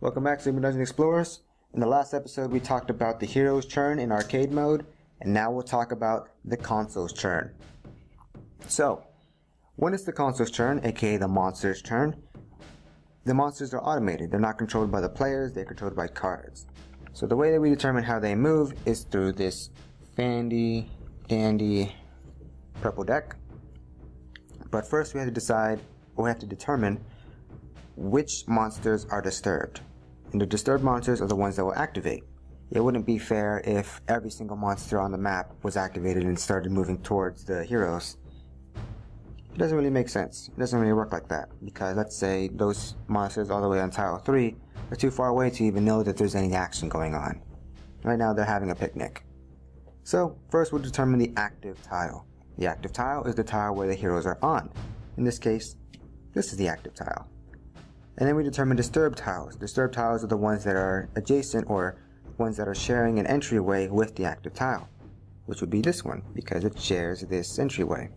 Welcome back to Super Dungeon Explorers. In the last episode we talked about the hero's turn in arcade mode, and now we'll talk about the console's turn. So, when it's the console's turn, aka the monster's turn, the monsters are automated. They're not controlled by the players, they're controlled by cards. So the way that we determine how they move is through this fandy dandy purple deck. But first we have to determine which monsters are disturbed. And the disturbed monsters are the ones that will activate. It wouldn't be fair if every single monster on the map was activated and started moving towards the heroes. It doesn't really make sense. It doesn't really work like that, because let's say those monsters all the way on tile 3 are too far away to even know that there's any action going on. Right now they're having a picnic. So first we'll determine the active tile. The active tile is the tile where the heroes are on. In this case, this is the active tile. And then we determine disturbed tiles. Disturbed tiles are the ones that are adjacent or ones that are sharing an entryway with the active tile, which would be this one because it shares this entryway.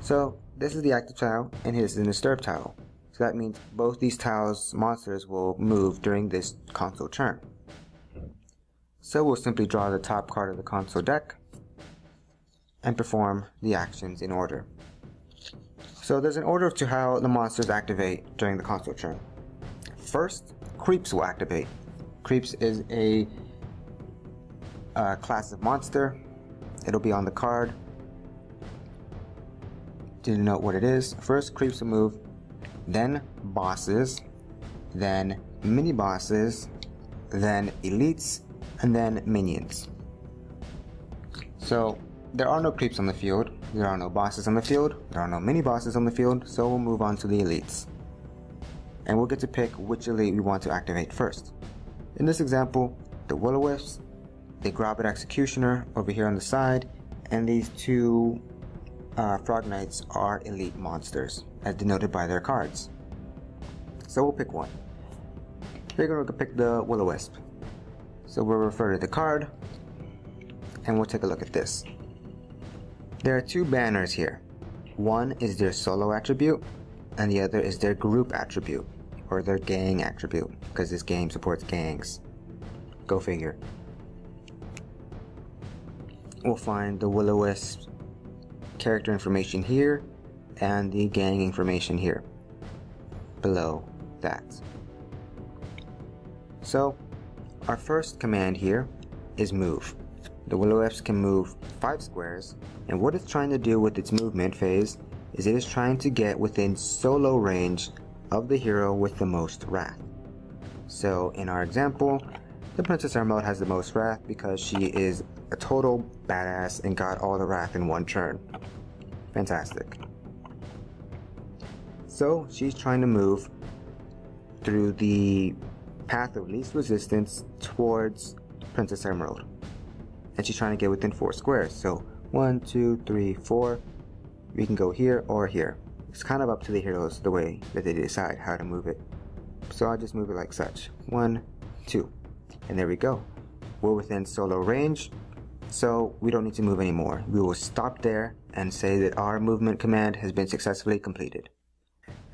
So this is the active tile and here's the disturbed tile. So that means both these tiles monsters will move during this console turn. So we'll simply draw the top card of the console deck and perform the actions in order. So there's an order to how the monsters activate during the console turn. First, creeps will activate. Creeps is a class of monster. It'll be on the card to denote what it is. First, creeps will move, then bosses, then mini bosses, then elites, and then minions. So there are no creeps on the field, there are no bosses on the field, there are no mini bosses on the field, so we'll move on to the elites. And we'll get to pick which elite we want to activate first. In this example, the Will-O-Wisps, the Grobbit Executioner over here on the side, and these two Frog Knights are elite monsters, as denoted by their cards. So we'll pick one. We're going to pick the Will-O-Wisp. So we'll refer to the card, and we'll take a look at this. There are two banners here. One is their solo attribute, and the other is their group attribute, or their gang attribute, because this game supports gangs. Go figure. We'll find the Will-O-Wisp character information here, and the gang information here, below that. So, our first command here is move. The Will-O-Wisp can move 5 squares, and what it's trying to do with its movement phase is it is trying to get within solo range of the hero with the most wrath. So in our example, the Princess Emerald has the most wrath because she is a total badass and got all the wrath in one turn. Fantastic. So she's trying to move through the path of least resistance towards Princess Emerald. And she's trying to get within 4 squares. So 1, 2, 3, 4. We can go here or here. It's kind of up to the heroes the way that they decide how to move it. So I'll just move it like such. 1, 2. And there we go. We're within solo range, so we don't need to move anymore. We will stop there and say that our movement command has been successfully completed.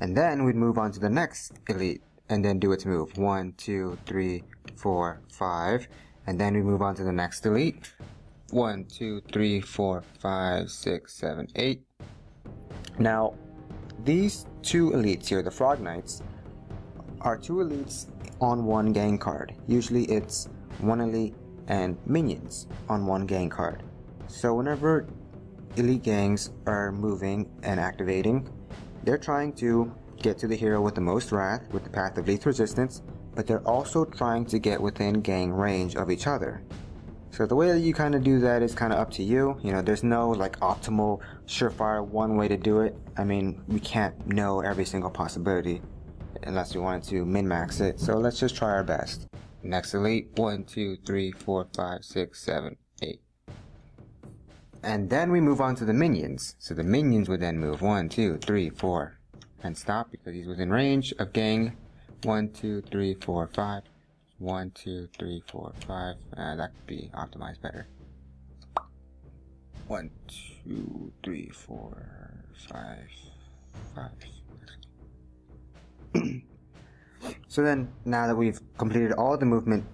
And then we'd move on to the next elite and then do its move. 1, 2, 3, 4, 5. And then we move on to the next elite. 1, 2, 3, 4, 5, 6, 7, 8. Now, these two elites here, the Frog Knights, are two elites on one gang card. Usually it's one elite and minions on one gang card. So whenever elite gangs are moving and activating, they're trying to get to the hero with the most wrath, with the path of least resistance, but they're also trying to get within gang range of each other. So the way that you kind of do that is kind of up to you. You know, there's no like optimal, surefire one way to do it. I mean, we can't know every single possibility unless we wanted to min-max it. So let's just try our best. Next elite, 1, 2, 3, 4, 5, 6, 7, 8. And then we move on to the minions. So the minions would then move 1, 2, 3, 4, and stop because he's within range of gang. 1, 2, 3, 4, 5. 1, 2, 3, 4, 5. That could be optimized better. 1, 2, 3, 4, 5, 5. So then, now that we've completed all the movement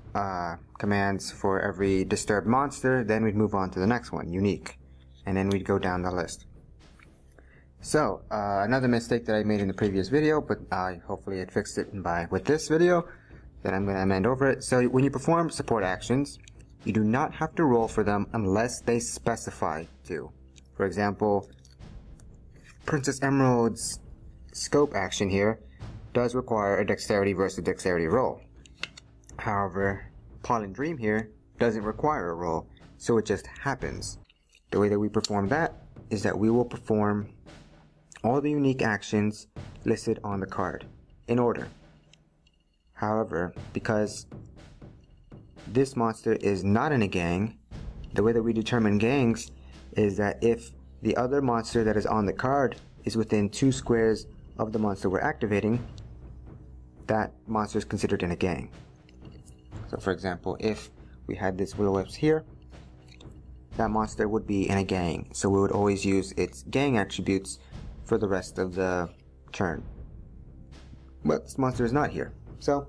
commands for every disturbed monster, then we'd move on to the next one, unique. And then we'd go down the list. So, another mistake that I made in the previous video, but hopefully it fixed it with this video, then I'm going to amend over it. So when you perform support actions, you do not have to roll for them unless they specify to. For example, Princess Emerald's scope action here does require a dexterity versus dexterity roll. However, Pollen Dream here doesn't require a roll, so it just happens. The way that we perform that is that we will perform all the unique actions listed on the card in order. However, because this monster is not in a gang, the way that we determine gangs is that if the other monster that is on the card is within 2 squares of the monster we're activating, that monster is considered in a gang. So for example, if we had this Will-O-Wisp here, that monster would be in a gang, so we would always use its gang attributes for the rest of the turn. But this monster is not here, so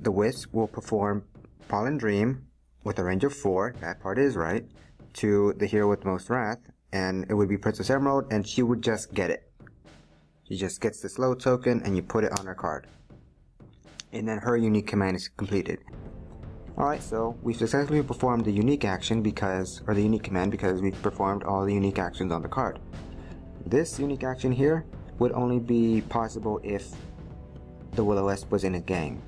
the Wisp will perform Pollen Dream with a range of 4, that part is right, to the hero with most wrath, and it would be Princess Emerald, and she would just get it. She just gets the slow token and you put it on her card. And then her unique command is completed. Alright, so we've successfully performed the unique action the unique command because we've performed all the unique actions on the card. This unique action here would only be possible if the Will-O-Wisp was in a gang,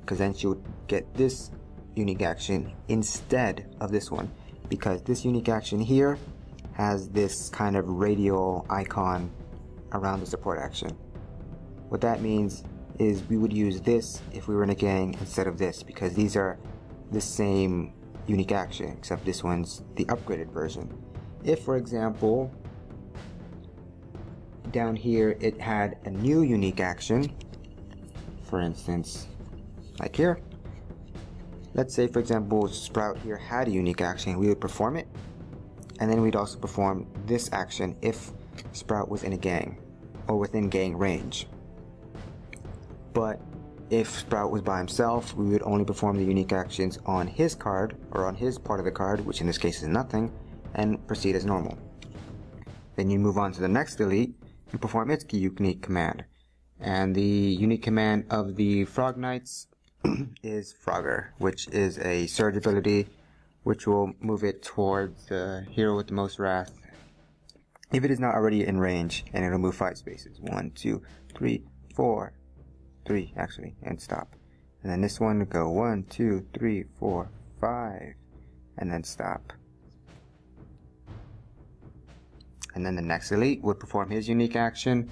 because then she would get this unique action instead of this one, because this unique action here has this kind of radial icon around the support action. What that means is we would use this if we were in a gang instead of this, because these are the same unique action, except this one's the upgraded version. If, for example, down here it had a new unique action, for instance, like here. Let's say, for example, Sprout here had a unique action, we would perform it, and then we'd also perform this action if Sprout was in a gang, or within gang range. But if Sprout was by himself, we would only perform the unique actions on his card, or on his part of the card, which in this case is nothing, and proceed as normal. Then you move on to the next elite, and perform its unique command. And the unique command of the Frog Knights is Frogger, which is a surge ability, which will move it towards the hero with the most wrath if it is not already in range, and it'll move 5 spaces. 1, 2, 3, 4, 3 actually, and stop. And then this one will go 1, 2, 3, 4, 5, and then stop. And then the next elite would perform his unique action,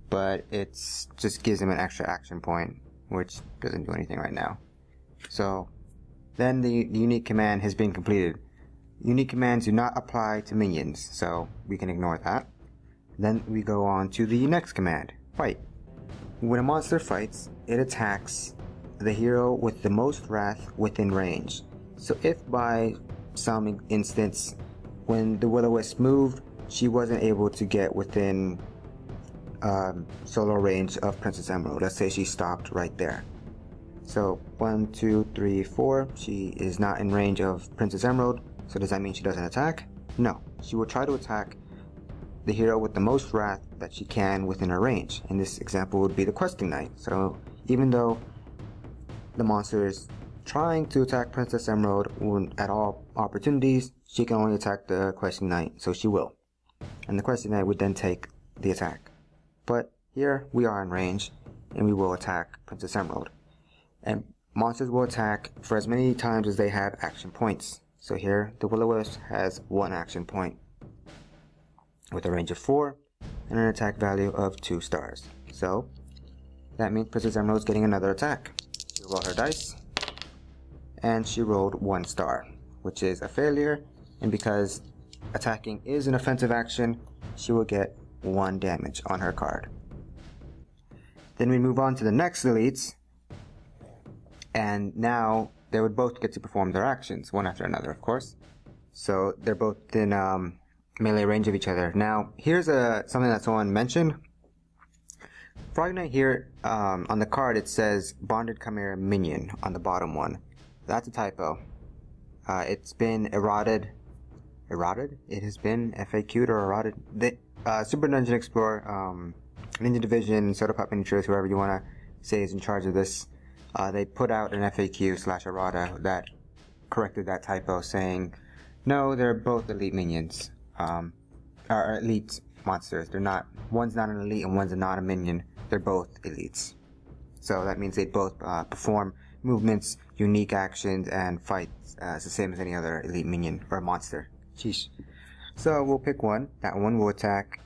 but it just gives him an extra action point, which doesn't do anything right now. So then the unique command has been completed. Unique commands do not apply to minions, so we can ignore that. Then we go on to the next command, fight. When a monster fights, it attacks the hero with the most wrath within range. So if by some instance, when the Will-O-Wisp moved, she wasn't able to get within solo range of Princess Emerald, let's say she stopped right there. So 1, 2, 3, 4, she is not in range of Princess Emerald, so does that mean she doesn't attack? No, she will try to attack the hero with the most wrath that she can within her range. In this example would be the Questing Knight. So even though the monster is trying to attack Princess Emerald at all opportunities, she can only attack the Questing Knight, so she will. And the Questing Knight would then take the attack. But here we are in range, and we will attack Princess Emerald. And monsters will attack for as many times as they have action points. So here, the Will-O-Wisp has 1 action point with a range of 4 and an attack value of 2 stars. So that means Princess Emerald is getting another attack. She rolled her dice, and she rolled 1 star, which is a failure. And because attacking is an offensive action, she will get 1 damage on her card. Then we move on to the next elites, and now they would both get to perform their actions, one after another, of course. So they're both in melee range of each other. Now, here's something that someone mentioned. Frog Knight here, on the card it says Bonded Chimera Minion on the bottom one. That's a typo. It's been eroded. Eroded? It has been FAQ'd or eroded. The Super Dungeon Explorer, Ninja Division, Soda Pop Miniatures, whoever you want to say is in charge of this, they put out an FAQ/errata that corrected that typo, saying, no, they're both elite minions, or elite monsters. They're not, one's not an elite and one's not a minion. They're both elites. So that means they both perform movements, unique actions, and fights the same as any other elite minion or monster. Sheesh. So we'll pick one. That one will attack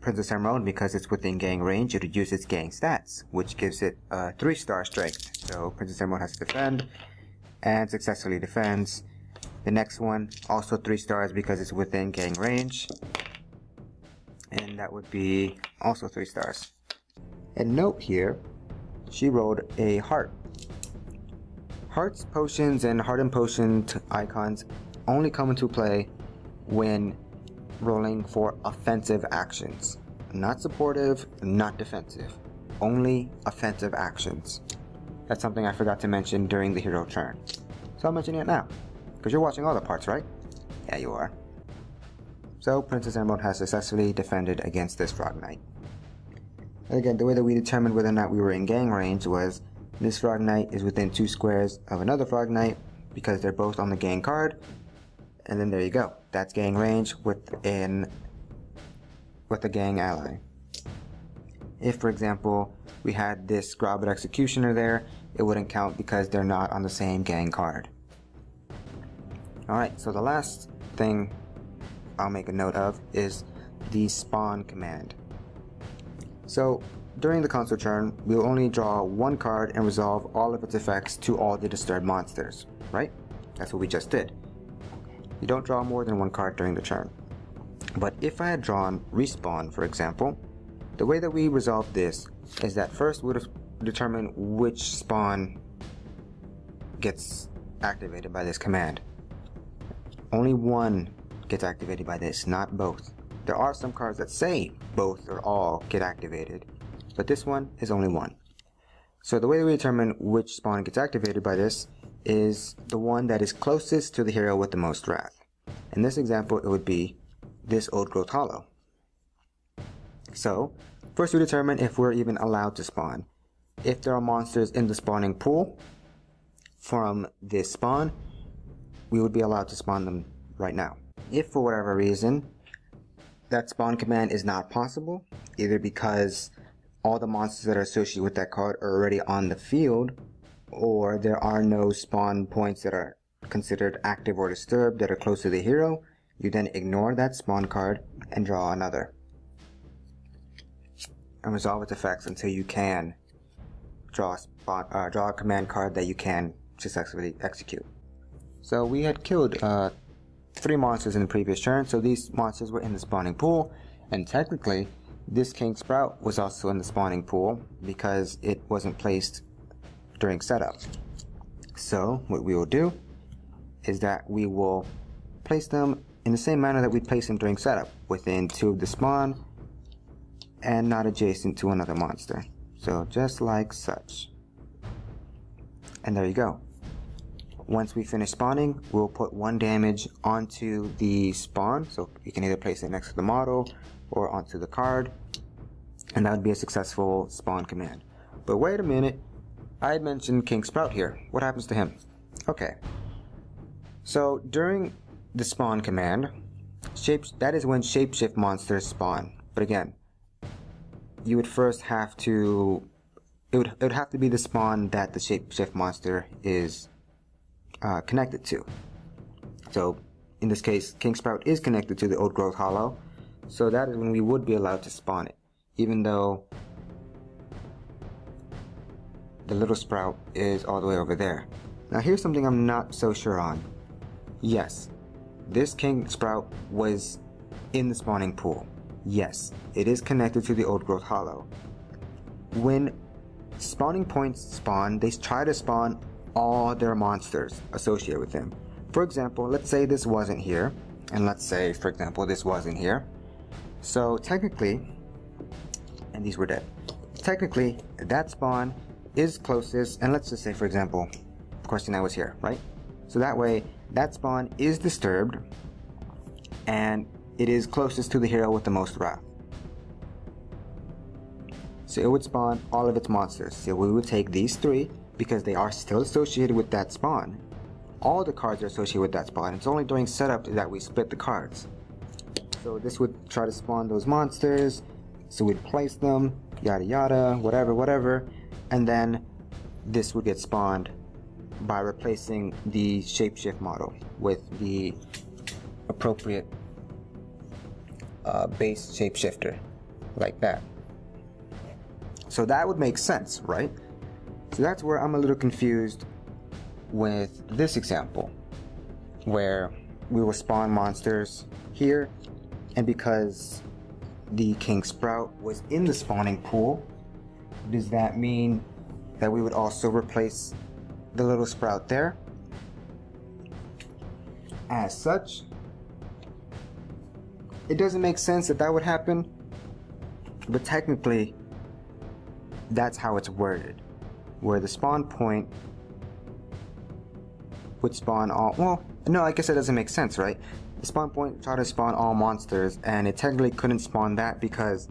Princess Emerald because it's within gang range. It'll use its gang stats, which gives it a 3-star strength. So Princess Emerald has to defend, and successfully defends. The next one, also 3 stars because it's within gang range. And that would be also 3 stars. And note here, she rolled a heart. Hearts, potions, and hardened potion icons only come into play when rolling for offensive actions. Not supportive, not defensive. Only offensive actions. That's something I forgot to mention during the hero turn. So I'm mentioning it now, because you're watching all the parts, right? Yeah, you are. So Princess Emerald has successfully defended against this Frog Knight. And again, the way that we determined whether or not we were in gang range was this Frog Knight is within 2 squares of another Frog Knight because they're both on the gang card. And then there you go. That's gang range with a gang ally. If, for example, we had this Groblet Executioner there, it wouldn't count because they're not on the same gang card. Alright, so the last thing I'll make a note of is the spawn command. So during the Consul turn, we'll only draw 1 card and resolve all of its effects to all the disturbed monsters, right? That's what we just did. You don't draw more than 1 card during the turn. But if I had drawn Respawn, for example, the way that we resolve this is that first we would determine which spawn gets activated by this command. Only 1 gets activated by this, not both. There are some cards that say both or all get activated, but this one is only 1. So the way we determine which spawn gets activated by this is the one that is closest to the hero with the most wrath. In this example, it would be this Old Growth Hollow. So first we determine if we're even allowed to spawn. If there are monsters in the spawning pool from this spawn, we would be allowed to spawn them right now. If for whatever reason that spawn command is not possible, either because all the monsters that are associated with that card are already on the field, or there are no spawn points that are considered active or disturbed that are close to the hero, you then ignore that spawn card and draw another. And resolve its effects until you can draw a command card that you can successfully execute. So we had killed 3 monsters in the previous turn, so these monsters were in the spawning pool, and technically this King Sprout was also in the spawning pool because it wasn't placed during setup. So what we will do is that we will place them in the same manner that we placed them during setup, within 2 of the spawn and not adjacent to another monster. So just like such. And there you go. Once we finish spawning, we'll put 1 damage onto the spawn, so you can either place it next to the model or onto the card, and that would be a successful spawn command. But wait a minute, I had mentioned King Sprout here. What happens to him? Okay, so during the spawn command, that is when shapeshift monsters spawn. But again, you would first have to, it would have to be the spawn that the shapeshift monster is connected to. So in this case, King Sprout is connected to the Old Growth Hollow, so that is when we would be allowed to spawn it, even though the little Sprout is all the way over there. Now here's something I'm not so sure on. Yes, this King Sprout was in the spawning pool. Yes, it is connected to the Old Growth Hollow. When spawning points spawn, they try to spawn all their monsters associated with them. For example, let's say this wasn't here, and let's say, for example, this wasn't here. So technically, and these were dead. technically that spawn is closest, and let's just say, for example, of course, I was here, right? So that way, that spawn is disturbed, and it is closest to the hero with the most wrath. So it would spawn all of its monsters. So we would take these three, because they are still associated with that spawn. All the cards are associated with that spawn. It's only during setup that we split the cards. So this would try to spawn those monsters, so we'd place them, yada yada, whatever, and then this would get spawned by replacing the shapeshift model with the appropriate base shapeshifter, like that. So that would make sense, right? So that's where I'm a little confused with this example, where we will spawn monsters here, and because the King Sprout was in the spawning pool, does that mean that we would also replace the little sprout there? As such, it doesn't make sense that that would happen, but technically that's how it's worded, where the spawn point would spawn all, well, no, I guess it doesn't make sense, right? The spawn point tried to spawn all monsters, and it technically couldn't spawn that because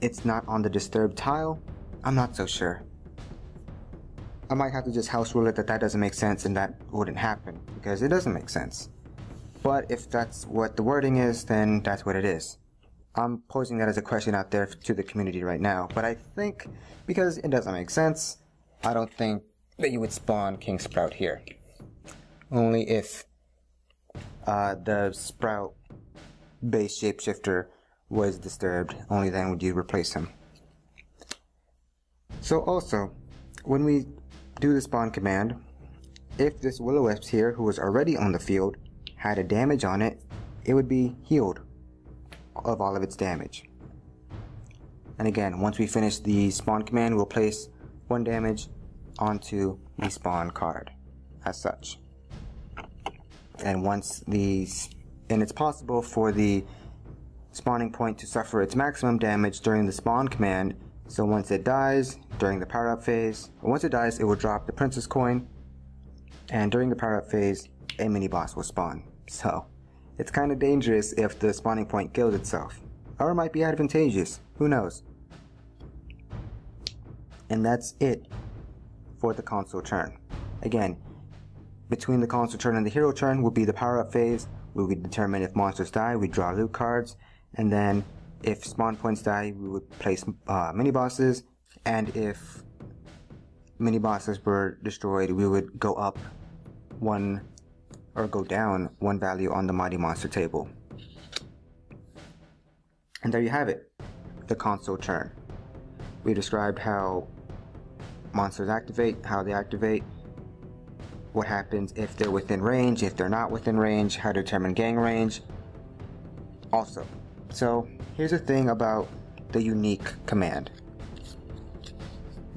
it's not on the disturbed tile. I'm not so sure. I might have to just house rule it that doesn't make sense and that wouldn't happen, because it doesn't make sense. But if that's what the wording is, then that's what it is. I'm posing that as a question out there to the community right now, but I think because it doesn't make sense, I don't think that you would spawn King Sprout here. Only if the Sprout base shapeshifter was disturbed, only then would you replace him. So also, when we do the spawn command, if this Will-O-Wisp here, who was already on the field, had a damage on it, it would be healed of all of its damage. And again, once we finish the spawn command, we'll place 1 damage onto the spawn card as such. And it's possible for the spawning point to suffer its maximum damage during the spawn command. So once it dies during the power up phase, once it dies, it will drop the princess coin, and during the power up phase, a mini boss will spawn. So it's kind of dangerous if the spawning point kills itself, or it might be advantageous, who knows. And that's it for the Consul turn. Again, between the Consul turn and the hero turn will be the power up phase, where we determine if monsters die, we draw loot cards, and then if spawn points die, we would place mini bosses, and if mini bosses were destroyed, we would go up 1 or go down 1 value on the mighty monster table. And there you have it, the Consul turn. We described how monsters activate, how they activate, what happens if they're within range, if they're not within range, how to determine gang range. Also, so here's the thing about the unique command.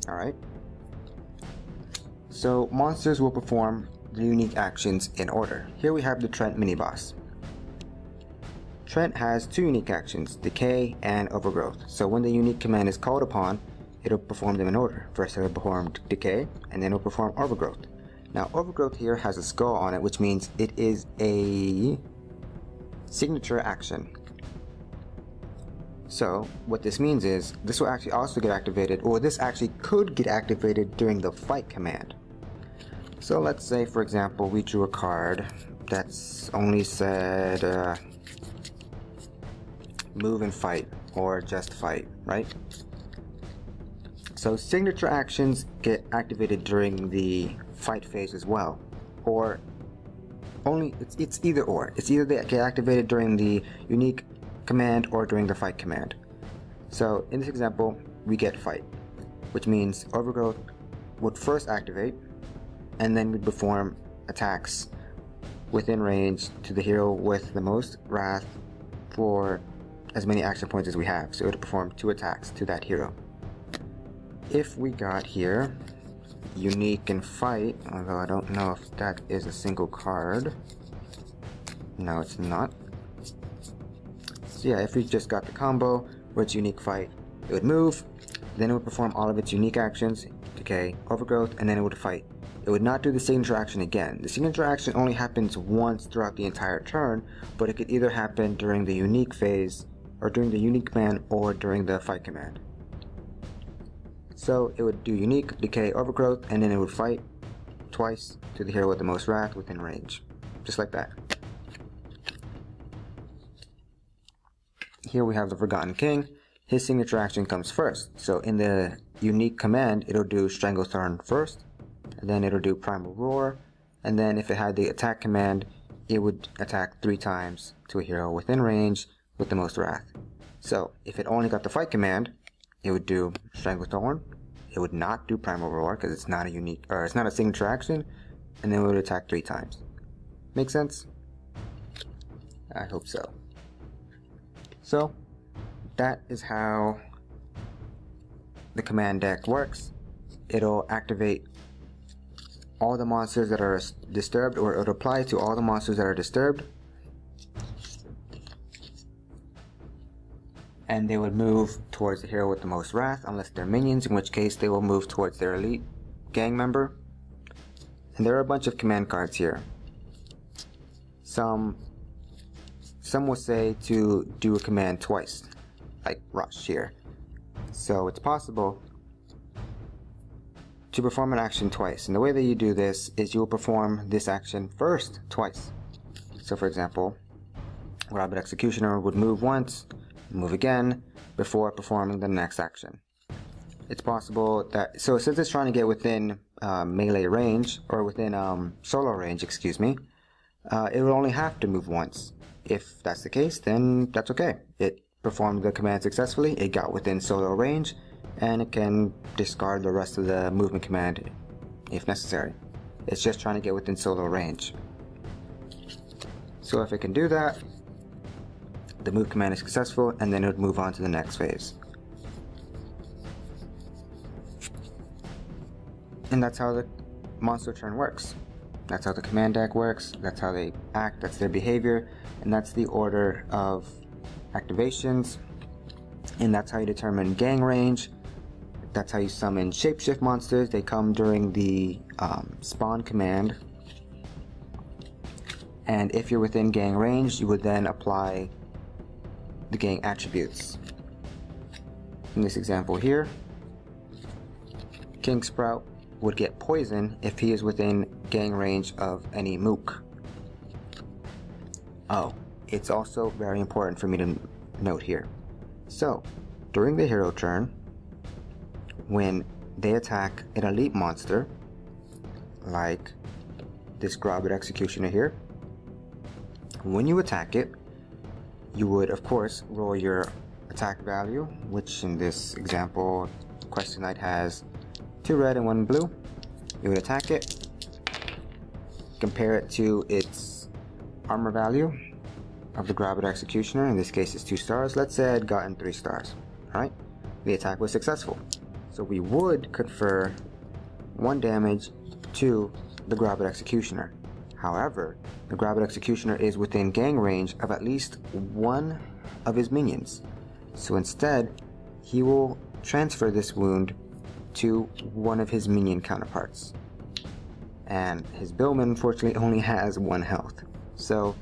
Alright. So monsters will perform the unique actions in order. Here we have the Trent mini boss. Trent has 2 unique actions, Decay and Overgrowth. So when the unique command is called upon, it'll perform them in order. First it'll perform Decay, and then it'll perform Overgrowth. Now Overgrowth here has a skull on it, which means it is a signature action. So what this means is this will actually also get activated, or this actually could get activated during the fight command. So let's say, for example, we drew a card that's only said move and fight, or just fight, right? So signature actions get activated during the fight phase as well, or only it's either or. It's either they get activated during the unique command or during the fight command. So in this example, we get fight, which means Overgrowth would first activate, and then we'd perform attacks within range to the hero with the most wrath for as many action points as we have. So it would perform 2 attacks to that hero. If we got here unique and fight, although I don't know if that is a single card. No, it's not. So yeah, if we just got the combo where it's unique fight, it would move, Then it would perform all of its unique actions, decay, overgrowth, and then it would fight. It would not do the signature action again. The signature action only happens once throughout the entire turn, but it could either happen during the unique phase, or during the unique command, or during the fight command. So it would do unique, decay, overgrowth, and then it would fight twice to the hero with the most wrath within range. Just like that. Here we have the Forgotten King. His signature action comes first. So in the unique command, it'll do Stranglethorn first, and then it'll do Primal Roar, and then if it had the attack command, it would attack 3 times to a hero within range with the most wrath. So if it only got the fight command, it would do Stranglethorn. It would not do Primal Roar because it's not a unique, or it's not a signature action, and then it would attack 3 times. Make sense? I hope so. So that is how the command deck works. It'll activate all the monsters that are disturbed, or it'll apply to all the monsters that are disturbed, and they would move towards the hero with the most wrath unless they're minions, in which case they will move towards their elite gang member. And there are a bunch of command cards here. Some will say to do a command twice, like Rush here. So it's possible to perform an action twice, and the way that you do this is you will perform this action first twice. So for example, Rabid Executioner would move once, move again, before performing the next action. It's possible that, so since it's trying to get within melee range, or within solo range, excuse me, it will only have to move once. If that's the case, then that's okay. It performed the command successfully, it got within solo range, and it can discard the rest of the movement command if necessary. It's just trying to get within solo range. So if it can do that, the move command is successful, and then it would move on to the next phase. And that's how the monster turn works. That's how the command deck works, that's how they act, that's their behavior, and that's the order of activations. And that's how you determine gang range. That's how you summon shapeshift monsters. They come during the spawn command. And if you're within gang range, you would then apply the gang attributes. In this example here, King Sprout would get poison if he is within gang range of any mook. Oh, it's also very important for me to note here. So, during the hero turn, when they attack an elite monster, like this Grobbered Executioner here, when you attack it, you would of course roll your attack value, which in this example, Question Knight has 2 red and 1 blue. You would attack it, compare it to its armor value of the Grobbered Executioner. In this case it's 2 stars. Let's say I'd gotten 3 stars. Alright, the attack was successful. So we would confer 1 damage to the Grobbered Executioner. However, the Grobbered Executioner is within gang range of at least 1 of his minions. So instead, he will transfer this wound to one of his minion counterparts. And his Billman unfortunately only has 1 health. So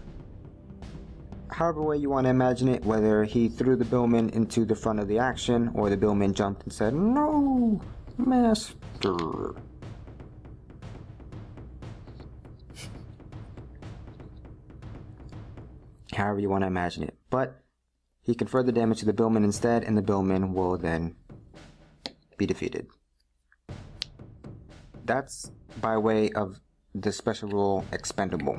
however way you want to imagine it, whether he threw the Billman into the front of the action, or the Billman jumped and said, "No, master." However you want to imagine it. But he conferred the damage to the Billman instead, and the Billman will then be defeated. That's by way of the special rule Expendable,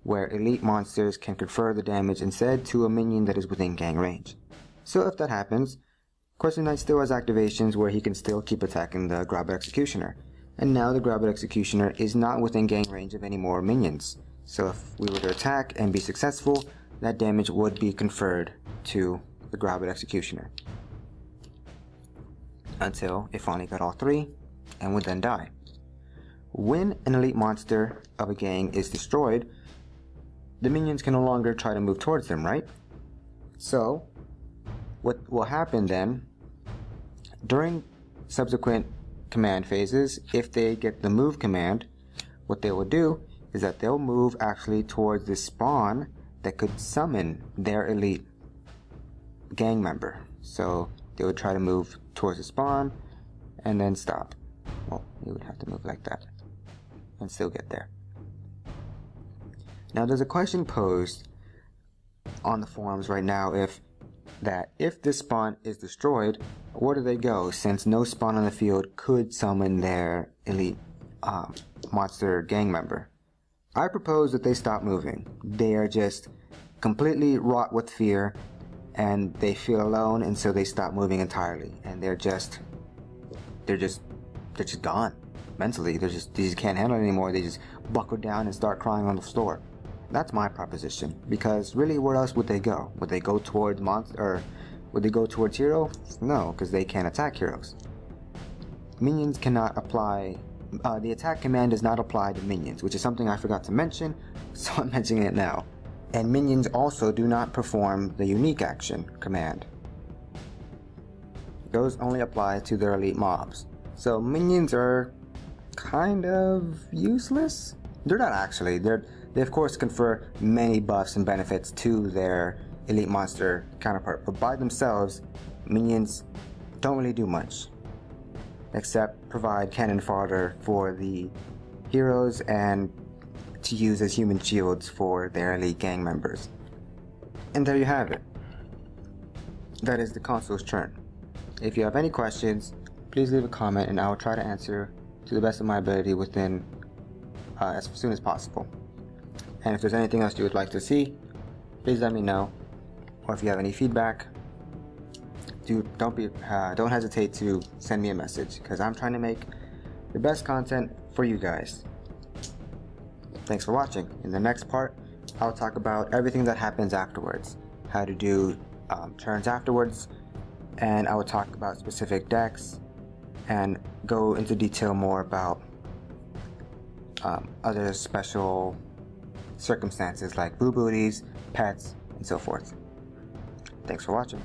where elite monsters can confer the damage instead to a minion that is within gang range. So if that happens, Question Knight still has activations where he can still keep attacking the Grobbered Executioner. And now the Grobbered Executioner is not within gang range of any more minions. So if we were to attack and be successful, that damage would be conferred to the Grobbered Executioner. Until it finally got all 3 and would then die. When an elite monster of a gang is destroyed, the minions can no longer try to move towards them, right? So, what will happen then, during subsequent command phases, if they get the move command, what they will do is that they'll move actually towards the spawn that could summon their elite gang member. So they would try to move towards the spawn and then stop. Well, you would have to move like that and still get there. Now there's a question posed on the forums right now if this spawn is destroyed, where do they go, since no spawn on the field could summon their elite monster gang member? I propose that they stop moving. They are just completely wrought with fear and they feel alone, and so they stop moving entirely, and they're just gone mentally. They just can't handle it anymore. They just buckle down and start crying on the floor. That's my proposition, because really, where else would they go? Would they go towards monster, or would they go towards hero? No, because they can't attack heroes. Minions cannot apply, the attack command does not apply to minions, which is something I forgot to mention, so I'm mentioning it now. And minions also do not perform the unique action command. Those only apply to their elite mobs. So minions are kind of useless. They're not actually. They of course confer many buffs and benefits to their elite monster counterpart, but by themselves, minions don't really do much, except provide cannon fodder for the heroes and to use as human shields for their elite gang members. And there you have it. That is the Consul's turn. If you have any questions, please leave a comment and I will try to answer to the best of my ability within as soon as possible. And if there's anything else you would like to see, please let me know. Or if you have any feedback, don't hesitate to send me a message, because I'm trying to make the best content for you guys. Thanks for watching. In the next part, I'll talk about everything that happens afterwards, how to do turns afterwards, and I will talk about specific decks and go into detail more about other special circumstances like blue booties, pets, and so forth. Thanks for watching.